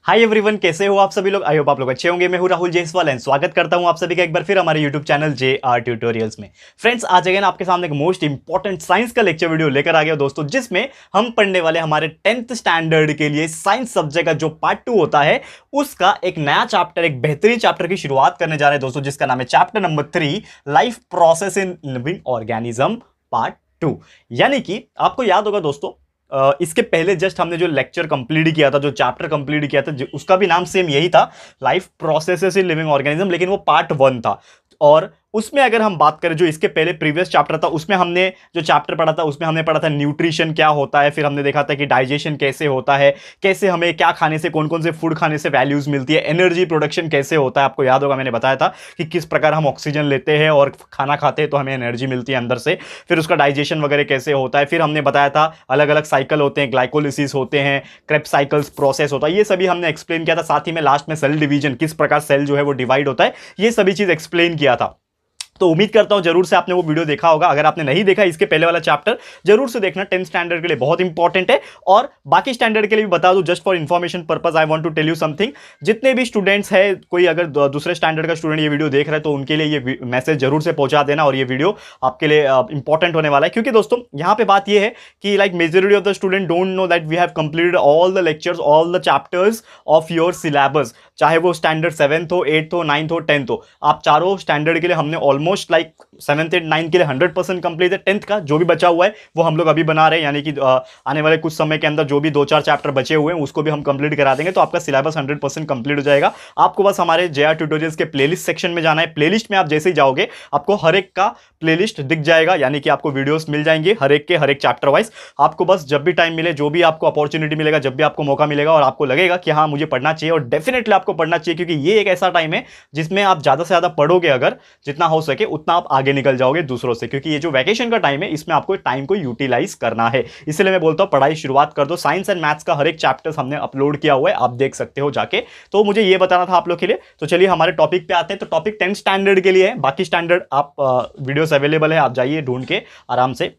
Hi everyone, कैसे हो आप सभी लोग। आई होप आप लोग अच्छे होंगे। मैं हूं राहुल जायसवाल एंड स्वागत करता हूं आप सभी का एक बार फिर हमारे यूट्यूब चैनल JR ट्यूटोरियल्स में। फ्रेंड्स, आज अगेन आपके सामने एक मोस्ट इंपॉर्टेंट साइंस का लेक्चर वीडियो लेकर आ गया दोस्तों, जिसमें हम पढ़ने वाले हमारे 10th स्टैंडर्ड के लिए साइंस सब्जेक्ट का जो पार्ट 2 होता है उसका एक नया चैप्टर, एक बेहतरीन चैप्टर की शुरुआत करने जा रहे हैं दोस्तों, जिसका नाम है chapter number 3, life process in living organism part 2। यानी कि आपको याद होगा दोस्तों, इसके पहले जस्ट हमने जो लेक्चर कंप्लीट किया था, जो चैप्टर कंप्लीट किया था, उसका भी नाम सेम यही था, life processes in living organism, लेकिन वो पार्ट 1 था। और उसमें अगर हम बात करें, जो इसके पहले प्रीवियस चैप्टर था, उसमें हमने जो चैप्टर पढ़ा था उसमें हमने पढ़ा था न्यूट्रिशन क्या होता है, फिर हमने देखा था कि डाइजेशन कैसे होता है, कैसे हमें क्या खाने से, कौन कौन से फूड खाने से वैल्यूज मिलती है, एनर्जी प्रोडक्शन कैसे होता है। आपको याद होगा मैंने बताया था कि किस प्रकार हम ऑक्सीजन लेते हैं और खाना खाते हैं तो हमें एनर्जी मिलती है अंदर से, फिर उसका डाइजेशन वगैरह कैसे होता है। फिर हमने बताया था अलग अलग साइकिल होते हैं, ग्लाइकोलिसिस होते हैं, क्रेब्स साइकिल्स प्रोसेस होता है, ये सभी हमने एक्सप्लेन किया था। साथ ही में लास्ट में सेल डिवीजन, किस प्रकार सेल जो है वो डिवाइड होता है, ये सभी चीज एक्सप्लेन किया था। तो उम्मीद करता हूं जरूर से आपने वो वीडियो देखा होगा। अगर आपने नहीं देखा इसके पहले वाला चैप्टर, जरूर से देखना, 10th स्टैंडर्ड के लिए बहुत इंपॉर्टेंट है। और बाकी स्टैंडर्ड के लिए भी बता दूं, just for information purpose I want to tell you something. जितने भी स्टूडेंट्स हैं, कोई अगर दूसरे स्टैंडर्ड का स्टूडेंट ये वीडियो देख रहा है तो उनके लिए ये मैसेज जरूर से पहुंचा देना, और ये वीडियो आपके लिए इंपॉर्टेंट होने वाला है। क्योंकि दोस्तों यहाँ पे बात ये है कि like majority of the student don't know that we have completed all the lectures, all the chapters of your syllabus, चाहे वो स्टैंडर्ड 7th हो, 8th हो, 9th हो, 10th हो। आप चारों स्टैंडर्ड के लिए हमने almost like 7th and 9th के लिए 100% कंप्लीट है। 10th का जो भी बचा हुआ है वो हम लोग अभी बना रहे हैं, यानी कि आने वाले कुछ समय के अंदर जो भी 2-4 चैप्टर बचे हुए हैं उसको भी हम कंप्लीट करा देंगे, तो आपका सिलेबस 100% कंप्लीट हो जाएगा। आपको बस हमारे JR ट्यूटोरियल्स के प्लेलिस्ट सेक्शन में जाना है। प्लेलिस्ट में आप जैसे ही जाओगे आपको हर एक का प्लेलिस्ट दिख जाएगा, यानी कि आपको वीडियोस मिल जाएंगे हर एक के, हर एक चैप्टर वाइज। आपको बस जब भी टाइम मिले, जो भी आपको अपॉर्चुनिटी मिलेगा, जब भी आपको मौका मिलेगा और आपको लगेगा कि हाँ मुझे पढ़ना चाहिए, और डेफिनेटली आपको पढ़ना चाहिए, क्योंकि ये एक ऐसा टाइम है जिसमें आप ज्यादा से ज्यादा पढ़ोगे, अगर जितना हो सके उतना आप आगे निकल जाओगे दूसरों से। क्योंकि ये जो वैकेशन का टाइम है इसमें आपको टाइम को यूटिलाइज करना है, इसलिए मैं बोलता हूं पढ़ाई शुरुआत कर दो। साइंस एंड मैथ्स का हर एक चैप्टर हमने अपलोड किया हुआ है, आप देख सकते हो जाके। तो मुझे ये बताना था आप लोग के लिए। तो चलिए हमारे टॉपिक पे आते हैं। तो टॉपिक 10th स्टैंडर्ड के लिए है, बाकी स्टैंडर्ड आप वीडियोस अवेलेबल है, आप जाइए ढूंढ के आराम से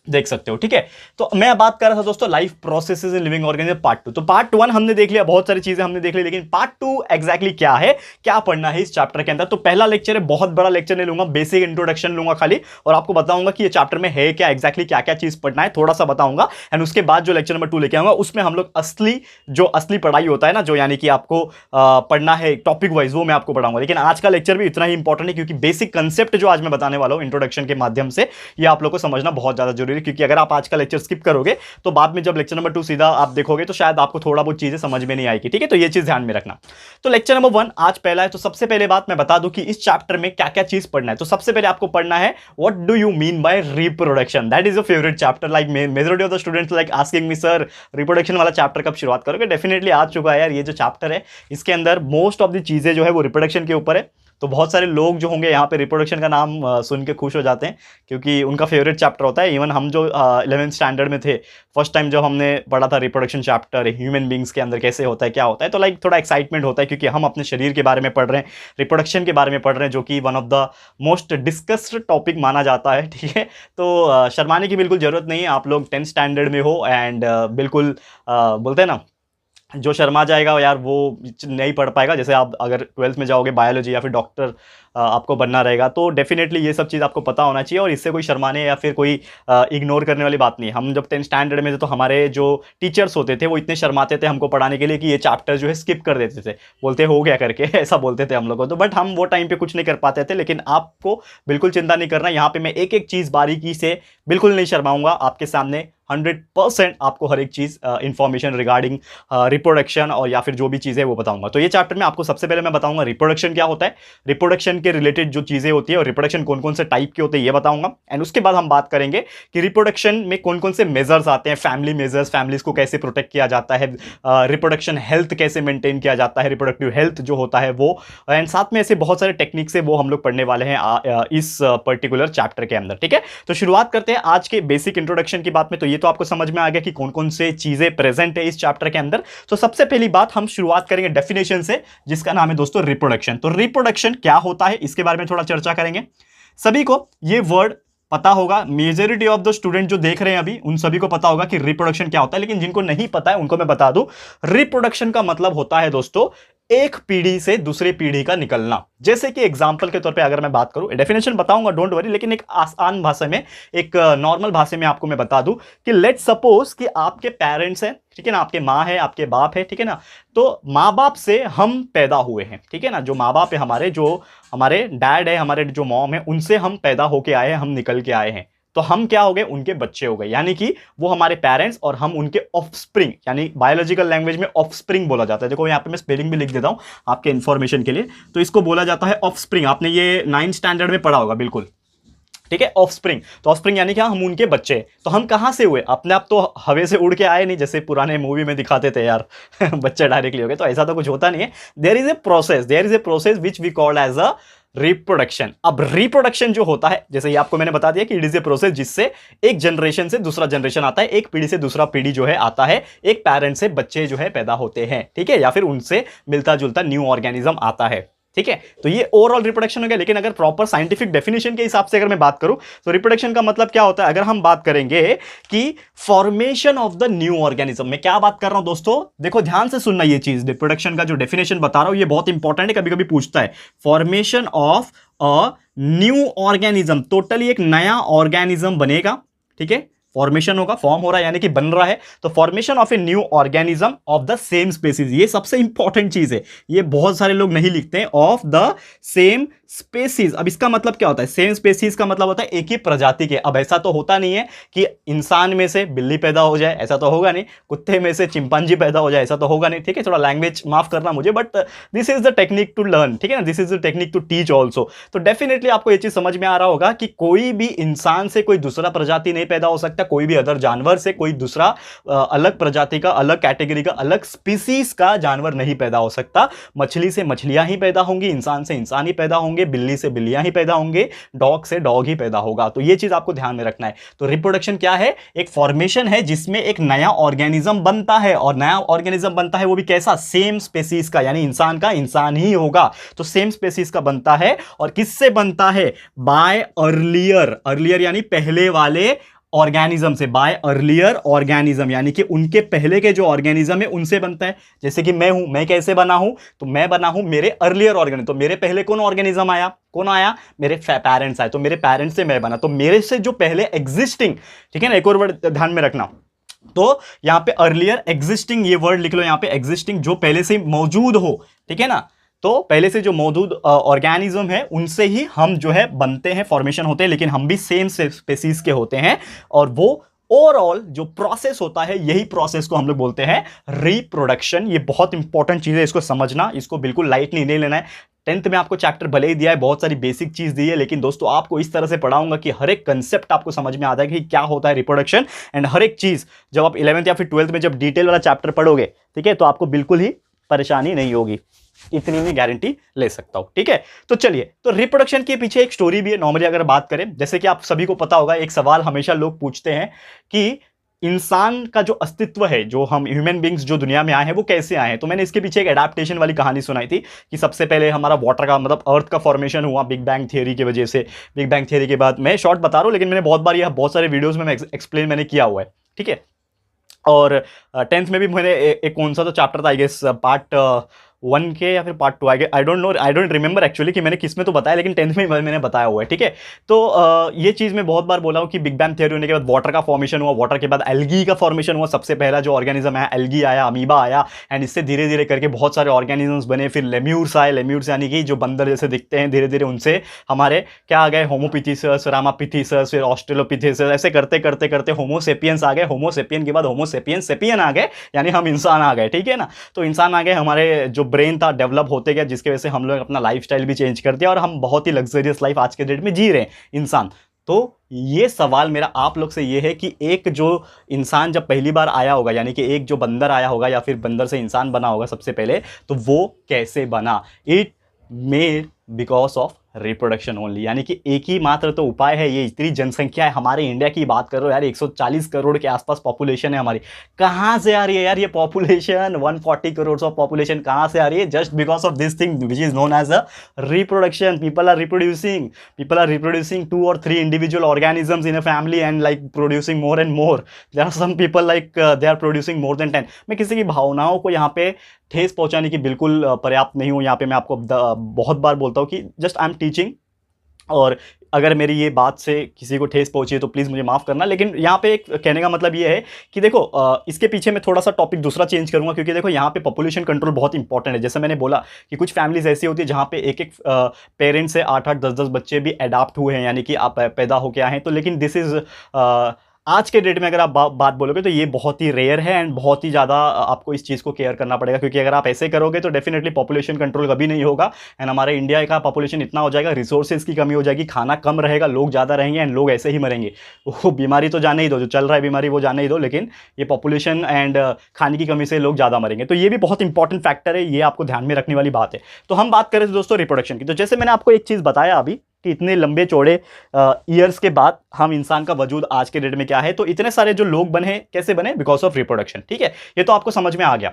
देख सकते हो, ठीक है। तो मैं बात कर रहा था दोस्तों life processes in living organism part 2। तो पार्ट 1 हमने देख लिया, बहुत सारी चीजें हमने देख ली, लेकिन पार्ट 2 एग्जैक्टली क्या है, क्या पढ़ना है इस चैप्टर के अंदर। तो पहला लेक्चर है, बहुत बड़ा लेक्चर नहीं लूंगा, बेसिक इंट्रोडक्शन लूंगा खाली, और आपको बताऊंगा कि ये चैप्टर में है क्या, एग्जैक्टली क्या क्या चीज पढ़ना है, थोड़ा सा बताऊंगा। एंड उसके बाद जो लेक्चर नंबर 2 लेके आऊंगा उसमें हम लोग असली पढ़ाई होता है ना, जो यानी कि आपको पढ़ना है टॉपिक वाइज, वो मैं आपको पढ़ाऊंगा। लेकिन आज का लेक्चर भी इतना ही इंपॉर्टेंट है, क्योंकि बेसिक कंसेप्ट जो आज मैं बताने वाला हूं इंट्रोडक्शन के माध्यम से, ये आप लोग को समझना बहुत ज्यादा जरूरी है। क्योंकि अगर आप आज का लेक्चर स्किप करोगे तो बाद में जब लेक्चर नंबर 2 सीधा आप देखोगे तो शायद आपको थोड़ा बहुत चीजें समझ में नहीं आएगी, ठीक है। तो ये चीज ध्यान में रखना। तो लेक्चर नंबर 1 आज पहला है। तो सबसे पहले बात मैं बता दूं कि इस चैप्टर में क्या क्या चीज पढ़ना है। तो सबसे पहले आपको पढ़ना है what do you mean by reproduction. That is your favourite chapter. Like majority of the students like asking me sir reproduction वाला चैप्टर कब शुरुआत करोगे। डेफिनेटली आ चुका है यार, ये जो चैप्टर है इसके अंदर मोस्ट ऑफ द चीजें जो है वो रिप्रोडक्शन के ऊपर है। तो बहुत सारे लोग जो होंगे यहाँ पे रिप्रोडक्शन का नाम सुन के खुश हो जाते हैं, क्योंकि उनका फेवरेट चैप्टर होता है। इवन हम जो 11th स्टैंडर्ड में थे, फर्स्ट टाइम जब हमने पढ़ा था रिप्रोडक्शन चैप्टर, ह्यूमन बींग्स के अंदर कैसे होता है, क्या होता है, तो लाइक थोड़ा एक्साइटमेंट होता है, क्योंकि हम अपने शरीर के बारे में पढ़ रहे हैं, रिप्रोडक्शन के बारे में पढ़ रहे हैं, जो कि one of the most discussed topic माना जाता है, ठीक है। तो शर्माने की बिल्कुल जरूरत नहीं है, आप लोग 10th स्टैंडर्ड में हो एंड बिल्कुल बोलते हैं ना, जो शर्मा जाएगा यार वो नहीं पढ़ पाएगा। जैसे आप अगर 12th में जाओगे बायोलॉजी या फिर डॉक्टर आपको बनना रहेगा, तो डेफिनेटली ये सब चीज़ आपको पता होना चाहिए, और इससे कोई शर्माने या फिर कोई इग्नोर करने वाली बात नहीं है। हम जब 10th स्टैंडर्ड में थे तो हमारे जो टीचर्स होते थे वो इतने शर्माते थे हमको पढ़ाने के लिए कि ये चैप्टर जो है स्किप कर देते थे, बोलते हो गया करके ऐसा बोलते थे हम लोग को। तो बट हम वो टाइम पे कुछ नहीं कर पाते थे। लेकिन आपको बिल्कुल चिंता नहीं करना, यहाँ पे मैं एक एक चीज़ बारीकी से बिल्कुल नहीं शर्माऊंगा, आपके सामने 100% आपको हर एक चीज़ इंफॉर्मेशन रिगार्डिंग रिप्रोडक्शन और या फिर जो भी चीज़ें वो बताऊंगा। तो ये चैप्टर में आपको सबसे पहले मैं बताऊंगा रिप्रोडक्शन क्या होता है, रिप्रोडक्शन के रिलेटेड जो चीज़ें होती है, और रिप्रोडक्शन कौन कौन से टाइप के होते हैं ये बताऊंगा। एंड उसके बाद हम बात करेंगे कि रिप्रोडक्शन में कौन कौन से मेजर्स आते हैं, फैमिली मेजर्स, फैमिलीज को कैसे प्रोटेक्ट किया जाता है, रिप्रोडक्शन हेल्थ कैसे मेंटेन किया जाता है, रिप्रोडक्टिव हेल्थ जो होता है वो, एंड साथ में ऐसे बहुत सारे टेक्निक्स है वो हम लोग पढ़ने वाले हैं इस पर्टिकुलर चैप्टर के अंदर, ठीक है। तो शुरुआत करते हैं आज के बेसिक इंट्रोडक्शन की बात में। तो ये तो आपको समझ में आ गया कि कौन कौन से चीजें प्रेजेंट है इस चैप्टर के अंदर। तो सबसे पहली बात हम शुरुआत करेंगे डेफिनेशन से, जिसका नाम है दोस्तों रिप्रोडक्शन। तो रिप्रोडक्शन क्या होता है इसके बारे में थोड़ा चर्चा करेंगे। सभी को ये वर्ड पता होगा, मेजोरिटी ऑफ द स्टूडेंट जो देख रहे हैं अभी उन सभी को पता होगा कि रिप्रोडक्शन क्या होता है, लेकिन जिनको नहीं पता है उनको मैं बता दूं, रिप्रोडक्शन का मतलब होता है दोस्तों एक पीढ़ी से दूसरी पीढ़ी का निकलना। जैसे कि एग्जांपल के तौर पे अगर मैं बात करूं, डेफिनेशन बताऊंगा डोंट वरी, लेकिन एक आसान भाषा में, एक नॉर्मल भाषा में आपको मैं बता दूं कि लेट सपोज कि आपके पेरेंट्स हैं, ठीक है ना, आपके माँ है, आपके बाप है, ठीक है ना, तो माँ बाप से हम पैदा हुए हैं, ठीक है ना, जो माँ बाप है हमारे, जो हमारे डैड है, हमारे जो मॉम है, उनसे हम पैदा होके आए हैं, हम निकल के आए हैं, तो हम क्या हो गए, उनके बच्चे हो गए, यानी कि वो हमारे पेरेंट्स और हम उनके ऑफस्प्रिंग, यानी बायोलॉजिकल लैंग्वेज में ऑफस्प्रिंग बोला जाता है। देखो यहाँ पे मैं स्पेलिंग भी लिख देता हूं आपके इंफॉर्मेशन के लिए, तो इसको बोला जाता है ऑफस्प्रिंग। आपने ये 9th स्टैंडर्ड में पढ़ा होगा, बिल्कुल ठीक है, ऑफस्प्रिंग। तो ऑफस्प्रिंग यानी क्या, हम उनके बच्चे। तो हम कहां से हुए, अपने आप तो हवे से उड़ के आए नहीं, जैसे पुराने मूवी में दिखाते थे यार बच्चे डायरेक्टली हो गए, तो ऐसा तो कुछ होता नहीं है। There is a process which we called as a reproduction. अब रिप्रोडक्शन जो होता है, जैसे ये आपको मैंने बता दिया कि इट इज ए प्रोसेस जिससे एक जनरेशन से दूसरा जनरेशन आता है, एक पीढ़ी से दूसरा पीढ़ी जो है आता है, एक पेरेंट से बच्चे जो है पैदा होते हैं, ठीक है, या फिर उनसे मिलता जुलता न्यू ऑर्गेनिज्म आता है, ठीक है। तो ये ओवरऑल रिप्रोडक्शन हो गया। लेकिन अगर प्रॉपर साइंटिफिक डेफिनेशन के हिसाब से अगर मैं बात करूं तो रिप्रोडक्शन का मतलब क्या होता है, अगर हम बात करेंगे कि formation of the new organism, मैं क्या बात कर रहा हूं दोस्तों, देखो ध्यान से सुनना, ये चीज रिप्रोडक्शन का जो डेफिनेशन बता रहा हूं ये बहुत इंपॉर्टेंट है, कभी कभी पूछता है। Formation of a new organism, totally एक नया ऑर्गेनिज्म बनेगा, ठीक है, फॉर्मेशन होगा, फॉर्म हो रहा है यानी कि बन रहा है, तो formation of a new organism of the same species, ये सबसे इंपॉर्टेंट चीज है, ये बहुत सारे लोग नहीं लिखते हैं, ऑफ द सेम स्पेसीज। अब इसका मतलब क्या होता है, सेम स्पेसीज का मतलब होता है एक ही प्रजाति के। अब ऐसा तो होता नहीं है कि इंसान में से बिल्ली पैदा हो जाए, ऐसा तो होगा नहीं, कुत्ते में से चिंपांजी पैदा हो जाए, ऐसा तो होगा नहीं, ठीक है, थोड़ा लैंग्वेज माफ करना मुझे, but this is the technique to learn, ठीक है ना, this is the technique to teach also. तो डेफिनेटली आपको ये चीज समझ में आ रहा होगा कि कोई भी इंसान से कोई दूसरा प्रजाति नहीं पैदा हो सकता, कोई भी अदर जानवर से कोई दूसरा अलग प्रजाति का, अलग कैटेगरी का, अलग स्पीसीज का जानवर नहीं पैदा हो सकता। मछली से मछलियां ही पैदा होंगी, इंसान से इंसान ही पैदा होंगे, बिल्ली से बिल्लियां ही पैदा होंगे, डॉग से डॉग ही पैदा होगा। तो ये चीज आपको ध्यान में रखना है। तो रिप्रोडक्शन क्या है, एक फॉर्मेशन है जिसमें एक नया ऑर्गेनिज्म बनता है, और नया ऑर्गेनिज्म बनता है वो भी कैसा, सेम स्पेसीज का, यानी इंसान का इंसान ही होगा, तो सेम स्पेसीज का बनता है। और किससे बनता है, बाय अर्लियर, अर्लियर यानी पहले वाले ऑर्गेनिज्म से, बाय अर्लियर ऑर्गेनिज्म यानी कि उनके पहले के जो ऑर्गेनिज्म है उनसे बनता है। जैसे कि मैं हूं, मैं कैसे बना हूं, तो मैं बना हूं मेरे अर्लियर ऑर्गेनिज्म, तो मेरे पहले कौन ऑर्गेनिज्म आया, कौन आया, मेरे पेरेंट्स आए, तो मेरे पेरेंट्स से मैं बना, तो मेरे से जो पहले एग्जिस्टिंग, ठीक है ना, एक और वर्ड ध्यान में रखना, तो यहां पे अर्लियर एग्जिस्टिंग, ये वर्ड लिख लो यहां पे, एग्जिस्टिंग जो पहले से मौजूद हो, ठीक है ना, तो पहले से जो मौजूद ऑर्गेनिज्म है उनसे ही हम जो है बनते हैं, फॉर्मेशन होते हैं, लेकिन हम भी सेम स्पेसीज के होते हैं। और वो ओवरऑल जो प्रोसेस होता है, यही प्रोसेस को हम लोग बोलते हैं रिप्रोडक्शन। ये बहुत इंपॉर्टेंट चीज है, इसको समझना, इसको बिल्कुल लाइटली नहीं लेना है। 10th में आपको चैप्टर भले ही दिया है, बहुत सारी बेसिक चीज दी है, लेकिन दोस्तों आपको इस तरह से पढ़ाऊंगा कि हर एक कंसेप्ट आपको समझ में आता है कि क्या होता है रिप्रोडक्शन, एंड हर एक चीज जब आप 11th या फिर 12th में जब डिटेल वाला चैप्टर पढ़ोगे, ठीक है, तो आपको बिल्कुल ही परेशानी नहीं होगी, इतनी मैं गारंटी ले सकता हूं, ठीक है। तो चलिए, तो रिप्रोडक्शन के पीछे एक स्टोरी भी है। नॉर्मली अगर बात करें, जैसे कि आप सभी को पता होगा, एक सवाल हमेशा लोग पूछते हैं कि इंसान का जो अस्तित्व है, जो हम ह्यूमन बींग्स जो दुनिया में आए हैं वो कैसे आए हैं। तो मैंने इसके पीछे एक एडाप्टेशन वाली कहानी सुनाई थी कि सबसे पहले हमारा वाटर का, मतलब अर्थ का फॉर्मेशन हुआ बिग बैंग थियरी की वजह से। बिग बैंग थियरी के बाद, मैं शॉर्ट बता रहा हूं, लेकिन मैंने बहुत बार यह बहुत सारे वीडियोज में एक्सप्लेन मैंने किया हुआ है, ठीक है। और 10th में भी मैंने एक कौन सा तो चैप्टर था, आई गेस पार्ट 1 के या फिर part 2, I don't know, I don't remember actually कि मैंने किस में तो बताया, लेकिन 10th में मैंने बताया हुआ है, ठीक है। तो ये चीज़ मैं बहुत बार बोला हूँ कि बिग बैंग थियरी होने के बाद वाटर का फॉर्मेशन हुआ, वाटर के बाद एल्गी का फॉर्मेशन हुआ, सबसे पहला जो ऑर्गेनिज्म आया एल्गी आया, अमीबा आया, एंड इससे धीरे धीरे करके बहुत सारे ऑर्गेनिजम्स बने। फिर लेम्यूर्स आए, लेम्यूर्स यानी कि जो बंदर जैसे दिखते हैं, धीरे धीरे उनसे हमारे क्या आ गए, होमोपिथेसिस, रामापिथेसिस, फिर ऑस्ट्रेलोपिथेसिस, ऐसे करते करते करते होमोसेपियंस आ गए, होमोसेपियन के बाद होमोसेपियन सेपियन आ गए, यानी हम इंसान आ गए, ठीक है ना। तो इंसान आ गए, हमारे जो ब्रेन था डेवलप होते गया, जिसकी वजह से हम लोग अपना लाइफस्टाइल भी चेंज कर दिया और हम बहुत ही लग्जरियस लाइफ आज के डेट में जी रहे हैं इंसान। तो ये सवाल मेरा आप लोग से ये है कि एक जो इंसान जब पहली बार आया होगा, यानी कि एक जो बंदर आया होगा या फिर बंदर से इंसान बना होगा सबसे पहले, तो वो कैसे बना। It made because of reproduction only, यानी कि एक ही मात्र तो उपाय है। ये इतनी जनसंख्या है, हमारे इंडिया की बात करो यार, 140 करोड़ के आसपास पॉपुलेशन है हमारी। कहाँ से आ रही है यार ये पॉपुलेशन? 140 करोड़ ऑफ पॉपुलेशन कहाँ से आ रही है? Just because of this thing which is known as a reproduction. People are reproducing 2 or 3 individual organisms in a family and like producing more and more. There are some people like they are producing more than 10। मैं किसी की भावनाओं को यहाँ पे ठेस पहुंचाने की बिल्कुल पर्याप्त नहीं हूं। यहाँ पे मैं आपको बहुत बार बोलता हूं कि जस्ट आई एम टीचिंग, और अगर मेरी ये बात से किसी को ठेस पहुंची है तो प्लीज़ मुझे माफ़ करना। लेकिन यहाँ पे एक कहने का मतलब ये है कि देखो इसके पीछे मैं थोड़ा सा टॉपिक दूसरा चेंज करूंगा, क्योंकि देखो यहाँ पे पॉपुलेशन कंट्रोल बहुत इंपॉर्टेंट है। जैसे मैंने बोला कि कुछ फैमिलीज ऐसी होती है जहाँ पे एक एक पेरेंट्स से 8-8, 10-10 बच्चे भी अडॉप्ट हुए हैं, यानी कि आप पैदा होके आए हैं। तो लेकिन दिस इज़ आज के डेट में अगर आप बात बोलोगे तो ये बहुत ही रेयर है एंड बहुत ही ज़्यादा आपको इस चीज़ को केयर करना पड़ेगा, क्योंकि अगर आप ऐसे करोगे तो डेफिनेटली पॉपुलेशन कंट्रोल कभी नहीं होगा एंड हमारे इंडिया का पॉपुलेशन इतना हो जाएगा, रिसोर्सेज की कमी हो जाएगी, खाना कम रहेगा, लोग ज़्यादा रहेंगे एंड लोग ऐसे ही मरेंगे। वो बीमारी तो जाने ही दो, जो चल रहा है बीमारी वो जाने ही दो, लेकिन ये पॉपुलेशन एंड खाने की कमी से लोग ज़्यादा मरेंगे। तो ये भी बहुत इंपॉर्टेंट फैक्टर है, ये आपको ध्यान में रखने वाली बात है। तो हम बात करें दोस्तों रिप्रोडक्शन की, तो जैसे मैंने आपको एक चीज़ बताया अभी कि इतने लंबे चौड़े ईयर्स के बाद हम इंसान का वजूद आज के डेट में क्या है, तो इतने सारे जो लोग बने कैसे बने? Because of reproduction. ठीक है, ये तो आपको समझ में आ गया।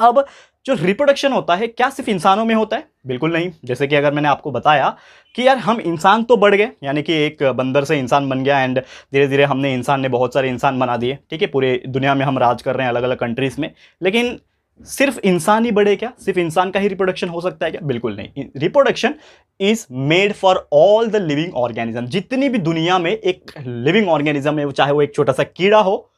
अब जो रिप्रोडक्शन होता है क्या सिर्फ इंसानों में होता है? बिल्कुल नहीं। जैसे कि अगर मैंने आपको बताया कि यार हम इंसान तो बढ़ गए, यानी कि एक बंदर से इंसान बन गया एंड धीरे धीरे इंसान ने बहुत सारे इंसान बना दिए। ठीक है, पूरे दुनिया में हम राज कर रहे हैं अलग अलग कंट्रीज में, लेकिन सिर्फ इंसान ही बढ़े क्या? सिर्फ इंसान का ही रिप्रोडक्शन हो सकता है क्या? बिल्कुल नहीं। Reproduction is made for all the living organism. जितनी भी दुनिया में एक लिविंग ऑर्गेनिज्म है, चाहे वो एक छोटा सा कीड़ा हो,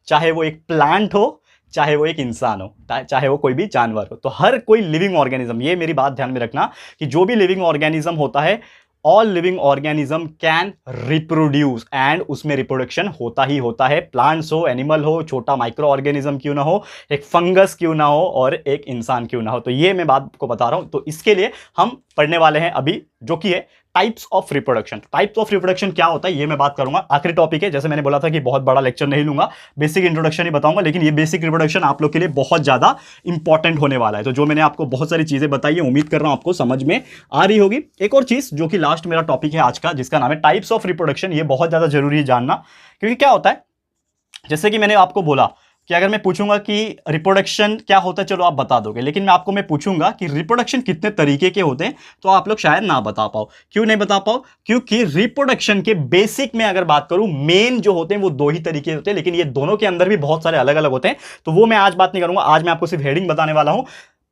चाहे वो एक प्लांट हो, चाहे वो एक इंसान हो, चाहे वो कोई भी जानवर हो, तो हर कोई लिविंग ऑर्गेनिज्म, ये मेरी बात ध्यान में रखना कि जो भी लिविंग ऑर्गेनिज्म होता है, all living organism can reproduce and उसमें रिप्रोडक्शन होता ही होता है। प्लांट्स हो, एनिमल हो, छोटा माइक्रो ऑर्गेनिज्म क्यों ना हो, एक फंगस क्यों ना हो और एक इंसान क्यों ना हो। तो ये मैं बात को बता रहा हूं। तो इसके लिए हम पढ़ने वाले हैं अभी, जो कि है types of reproduction. Types of reproduction क्या होता है ये मैं बात करूंगा। आखिरी टॉपिक है, जैसे मैंने बोला था कि बहुत बड़ा लेक्चर नहीं लूंगा, बेसिक इंट्रोडक्शन ही बताऊंगा, लेकिन ये बेसिक रिप्रोडक्शन आप लोग के लिए बहुत ज्यादा इंपॉर्टेंट होने वाला है। तो जो मैंने आपको बहुत सारी चीजें बताई है, उम्मीद कर रहा हूं आपको समझ में आ रही होगी। एक और चीज जो कि लास्ट मेरा टॉपिक है आज का, जिसका नाम है टाइप्स ऑफ रिप्रोडक्शन, ये बहुत ज्यादा जरूरी है जानना। क्योंकि क्या होता है, जैसे कि मैंने आपको बोला कि अगर मैं पूछूंगा कि रिप्रोडक्शन क्या होता है, चलो आप बता दोगे, लेकिन मैं पूछूंगा कि रिप्रोडक्शन कितने तरीके के होते हैं, तो आप लोग शायद ना बता पाओ। क्यों नहीं बता पाओ? क्योंकि रिप्रोडक्शन के बेसिक में अगर बात करूं, मेन जो होते हैं वो 2 ही तरीके होते हैं, लेकिन ये दोनों के अंदर भी बहुत सारे अलग अलग होते हैं। तो वो मैं आज बात नहीं करूंगा, आज मैं आपको सिर्फ हेडिंग बताने वाला हूं।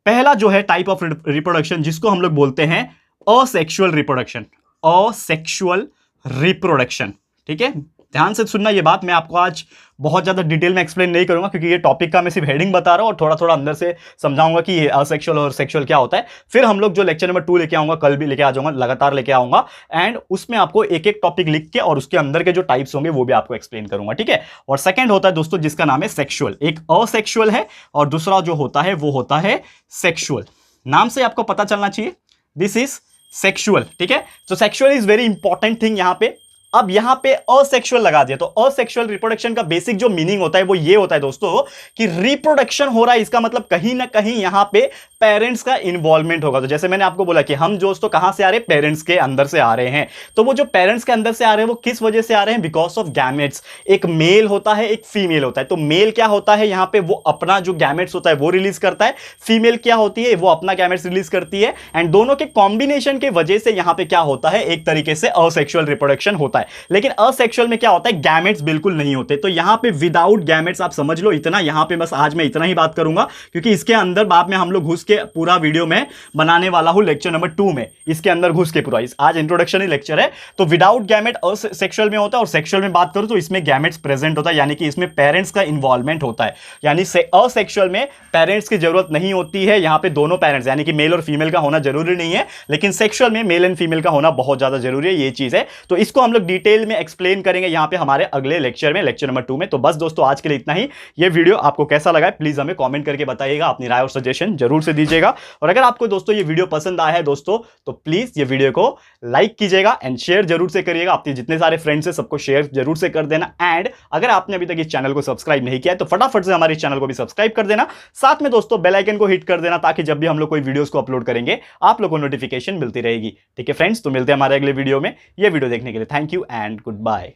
पहला जो है टाइप ऑफ रिप्रोडक्शन, जिसको हम लोग बोलते हैं असेक्सुअल रिप्रोडक्शन। असेक्सुअल रिप्रोडक्शन, ठीक है, ध्यान से सुनना ये बात। मैं आपको आज बहुत ज्यादा डिटेल में एक्सप्लेन नहीं करूंगा, क्योंकि ये टॉपिक का मैं सिर्फ हेडिंग बता रहा हूं और थोड़ा थोड़ा अंदर से समझाऊंगा कि ये असेक्सुअल और सेक्सुअल क्या होता है। फिर हम लोग जो लेक्चर नंबर 2 लेके आऊंगा, कल भी लेके आ जाऊंगा, लगातार लेके आऊंगा, एंड उसमें आपको एक एक टॉपिक लिख के और उसके अंदर के जो टाइप्स होंगे वो भी आपको एक्सप्लेन करूंगा। ठीक है, और सेकंड होता है दोस्तों जिसका नाम है सेक्सुअल। एक असेक्सुअल है और दूसरा जो होता है वो होता है सेक्सुअल। नाम से आपको पता चलना चाहिए, दिस इज सेक्सुअल। ठीक है, तो sexual is very important thing यहां पे। अब यहां पे असेक्सुअल लगा दिया, तो असेक्सुअल रिप्रोडक्शन का बेसिक जो मीनिंग होता है वो ये होता है दोस्तों कि रिप्रोडक्शन हो रहा है, इसका मतलब कहीं ना कहीं यहां पे पेरेंट्स का इन्वॉल्वमेंट होगा। तो जैसे मैंने आपको बोला कि हम दोस्तों कहां से आ रहे हैं, पेरेंट्स के अंदर से आ रहे हैं। तो वो जो पेरेंट्स के अंदर से आ रहे हैं वो किस वजह से आ रहे हैं? Because of gametes. एक मेल होता है, एक फीमेल होता है। तो मेल क्या होता है यहां पे, वो अपना जो गैमेट्स होता है वो रिलीज करता है। फीमेल क्या होती है, वो अपना गैमेट्स रिलीज करती है, एंड दोनों के कॉम्बिनेशन के वजह से यहां पे क्या होता है, एक तरीके से असेक्सुअल रिप्रोडक्शन होता है। लेकिन असेक्सुअल में क्या होता है, गैमेट्स बिल्कुल नहीं होते। तो यहां पे विदाउट गैमेट्स, आप समझ लो इतना। यहां पे बस आज मैं इतना ही बात करूंगा, क्योंकि इसके अंदर बाद में हम लोग घुस के पूरा वीडियो में बनाने वाला हूं लेक्चर नंबर 2 में, इसके अंदर घुस के पूरा। आज इंट्रोडक्शन ही लेक्चर है। तो विदाउट गैमेट असेक्सुअल में होता है, और सेक्सुअल में बात करूं तो इसमें गैमेट्स प्रेजेंट होता है, यानी कि इसमें पेरेंट्स का इन्वॉल्वमेंट होता है। यानी असेक्सुअल में पेरेंट्स की जरूरत नहीं होती है, यहां पे दोनों पेरेंट्स यानी कि मेल और फीमेल का होना जरूरी नहीं है, लेकिन सेक्सुअल में मेल एंड फीमेल का होना बहुत ज्यादा जरूरी है, ये चीज है। तो इसको हम लोग डिटेल में एक्सप्लेन करेंगे यहाँ पे हमारे अगले लेक्चर में, लेक्चर नंबर 2 में। तो बस दोस्तों आज के लिए इतना ही। ये वीडियो आपको कैसा लगा है प्लीज हमें कमेंट करके बताइएगा, अपनी राय और सजेशन जरूर से दीजिएगा। और अगर आपको दोस्तों ये वीडियो पसंद आया है दोस्तों तो प्लीज ये वीडियो को लाइक कीजिएगा एंड शेयर जरूर से करिएगा। अपने जितने सारे फ्रेंड्स हैं सबको शेयर जरूर से कर देना। एंड अगर आपने अभी तक इस चैनल को सब्सक्राइब नहीं किया है तो फटाफट से हमारे चैनल को भी सब्सक्राइब कर देना। साथ में दोस्तों बेल आइकन को हिट कर देना ताकि जब भी हम लोग कोई वीडियोस को अपलोड करेंगे आप लोगों को नोटिफिकेशन मिलती रहेगी। ठीक है फ्रेंड्स, तो मिलते हैं हमारे अगले वीडियो में। ये वीडियो देखने के लिए thank you and good bye.